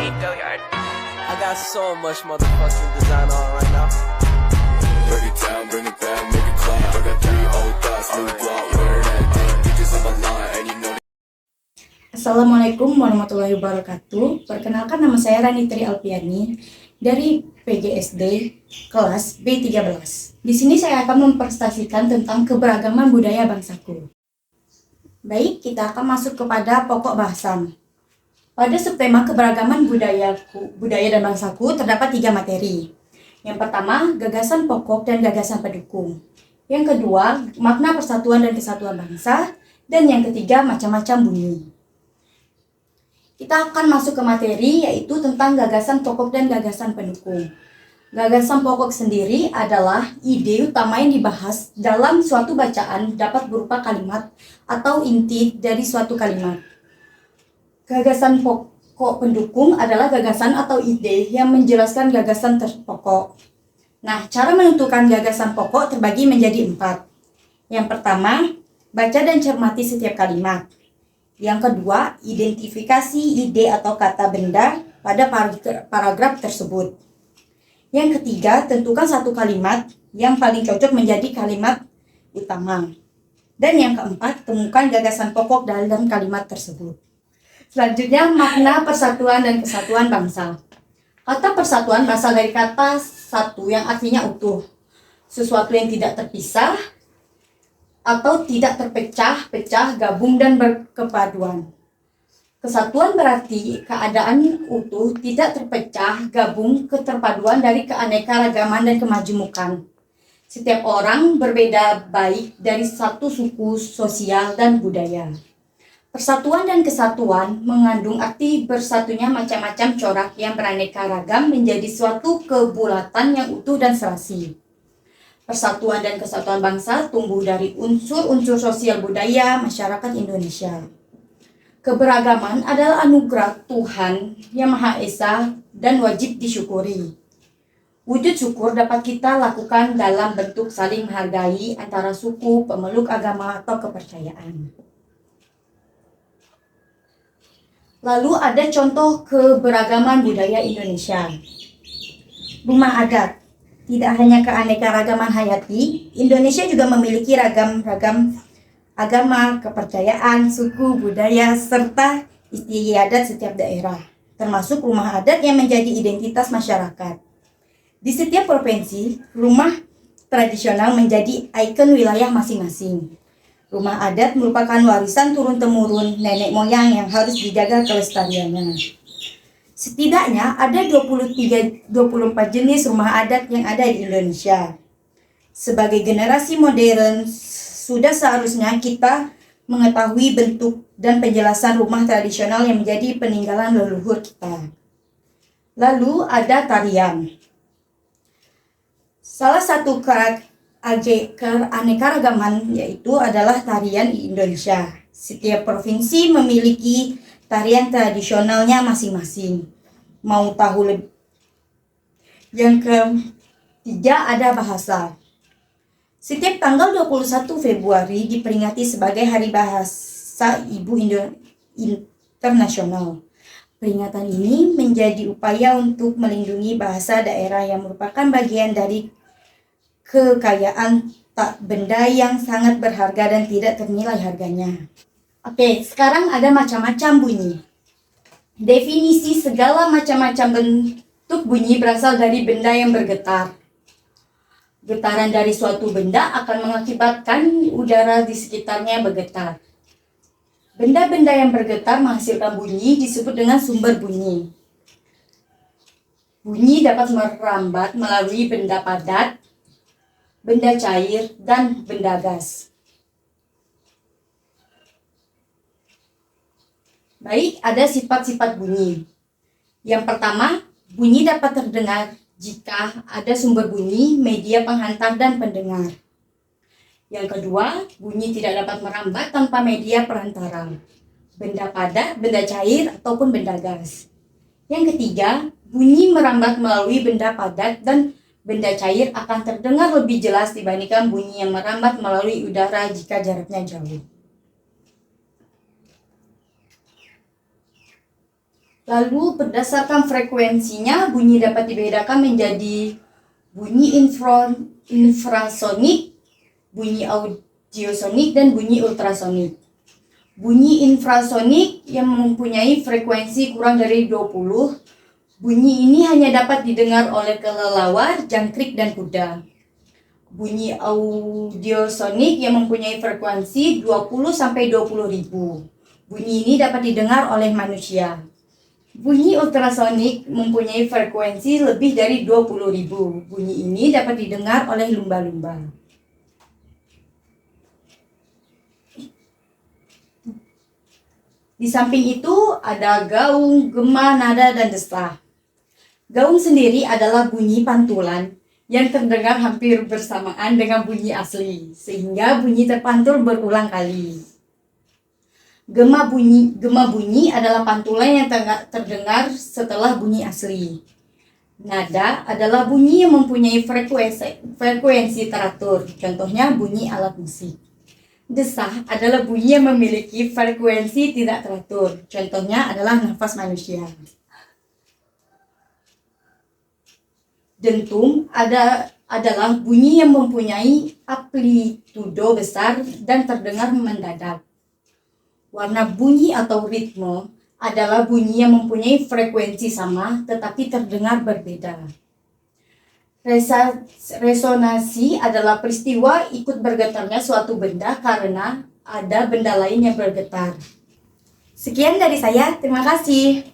I got so much motherfucking design on right now. Break it down, bring it back, make it clap. I got 3 old thoughts, new block, where that thing. Bitches on my line, and you know. Assalamualaikum warahmatullahi wabarakatuh. Perkenalkan, nama saya Ranitri Alpiani dari PGSD kelas B13. Di sini saya akan mempresentasikan tentang keberagaman budaya bangsaku. Baik, kita akan masuk kepada pokok bahasan. Pada subtema keberagaman budaya dan bangsaku terdapat 3 materi. Yang pertama, gagasan pokok dan gagasan pendukung. Yang kedua, makna persatuan dan kesatuan bangsa. Dan yang ketiga, macam-macam bunyi. Kita akan masuk ke materi, yaitu tentang gagasan pokok dan gagasan pendukung. Gagasan pokok sendiri adalah ide utama yang dibahas dalam suatu bacaan, dapat berupa kalimat atau inti dari suatu kalimat. Gagasan pokok pendukung adalah gagasan atau ide yang menjelaskan gagasan pokok. Nah, cara menentukan gagasan pokok terbagi menjadi 4. Yang pertama, baca dan cermati setiap kalimat. Yang kedua, identifikasi ide atau kata benda pada paragraf tersebut. Yang ketiga, tentukan satu kalimat yang paling cocok menjadi kalimat utama. Dan yang keempat, temukan gagasan pokok dalam kalimat tersebut. Selanjutnya, makna persatuan dan kesatuan bangsa. Kata persatuan berasal dari kata satu yang artinya utuh. Sesuatu yang tidak terpisah atau tidak terpecah-pecah, gabung dan berkepaduan. Kesatuan berarti keadaan utuh, tidak terpecah, gabung, keterpaduan dari keanekaragaman dan kemajemukan. Setiap orang berbeda baik dari satu suku, sosial, dan budaya. Persatuan dan kesatuan mengandung arti bersatunya macam-macam corak yang beraneka ragam menjadi suatu kebulatan yang utuh dan serasi. Persatuan dan kesatuan bangsa tumbuh dari unsur-unsur sosial budaya masyarakat Indonesia. Keberagaman adalah anugerah Tuhan Yang Maha Esa dan wajib disyukuri. Wujud syukur dapat kita lakukan dalam bentuk saling menghargai antara suku, pemeluk agama, atau kepercayaan. Lalu ada contoh keberagaman budaya Indonesia. Rumah adat. Tidak hanya keanekaragaman hayati, Indonesia juga memiliki ragam-ragam agama, kepercayaan, suku, budaya, serta istiadat setiap daerah, termasuk rumah adat yang menjadi identitas masyarakat. Di setiap provinsi, rumah tradisional menjadi ikon wilayah masing-masing. Rumah adat merupakan warisan turun-temurun nenek moyang yang harus dijaga kelestariannya. Setidaknya ada 24 jenis rumah adat yang ada di Indonesia. Sebagai generasi modern, sudah seharusnya kita mengetahui bentuk dan penjelasan rumah tradisional yang menjadi peninggalan leluhur kita. Lalu ada tarian. Salah satu keanekaragaman yaitu adalah tarian di Indonesia. Setiap provinsi memiliki tarian tradisionalnya masing-masing. Mau tahu lebih? Yang ketiga ada bahasa. Setiap tanggal 21 Februari diperingati sebagai Hari Bahasa Ibu Internasional. Peringatan ini menjadi upaya untuk melindungi bahasa daerah yang merupakan bagian dari kekayaan tak benda yang sangat berharga dan tidak ternilai harganya. Oke, sekarang ada macam-macam bunyi. Definisi segala macam-macam bentuk bunyi berasal dari benda yang bergetar. Getaran dari suatu benda akan mengakibatkan udara di sekitarnya bergetar. Benda-benda yang bergetar menghasilkan bunyi disebut dengan sumber bunyi. Bunyi dapat merambat melalui benda padat, benda cair, dan benda gas. Baik, ada sifat-sifat bunyi. Yang pertama, bunyi dapat terdengar jika ada sumber bunyi, media penghantar, dan pendengar. Yang kedua, bunyi tidak dapat merambat tanpa media perantara, benda padat, benda cair, ataupun benda gas. Yang ketiga, bunyi merambat melalui benda padat dan benda cair akan terdengar lebih jelas dibandingkan bunyi yang merambat melalui udara jika jaraknya jauh. Lalu berdasarkan frekuensinya, bunyi dapat dibedakan menjadi bunyi infrasonik, bunyi audiosonik, dan bunyi ultrasonik. Bunyi infrasonik yang mempunyai frekuensi kurang dari 20, bunyi ini hanya dapat didengar oleh kelelawar, jangkrik, dan kuda. Bunyi audiosonik yang mempunyai frekuensi 20-20 ribu. Bunyi ini dapat didengar oleh manusia. Bunyi ultrasonik mempunyai frekuensi lebih dari 20 ribu. Bunyi ini dapat didengar oleh lumba-lumba. Di samping itu ada gaung, gema, nada, dan desah. Gaung sendiri adalah bunyi pantulan yang terdengar hampir bersamaan dengan bunyi asli, sehingga bunyi terpantul berulang kali. Gema bunyi adalah pantulan yang terdengar setelah bunyi asli. Nada adalah bunyi yang mempunyai frekuensi teratur, contohnya bunyi alat musik. Desah adalah bunyi yang memiliki frekuensi tidak teratur, contohnya adalah nafas manusia. Dentum adalah bunyi yang mempunyai amplitudo besar dan terdengar mendadak. Warna bunyi atau ritme adalah bunyi yang mempunyai frekuensi sama tetapi terdengar berbeda. Resonansi adalah peristiwa ikut bergetarnya suatu benda karena ada benda lain yang bergetar. Sekian dari saya, terima kasih.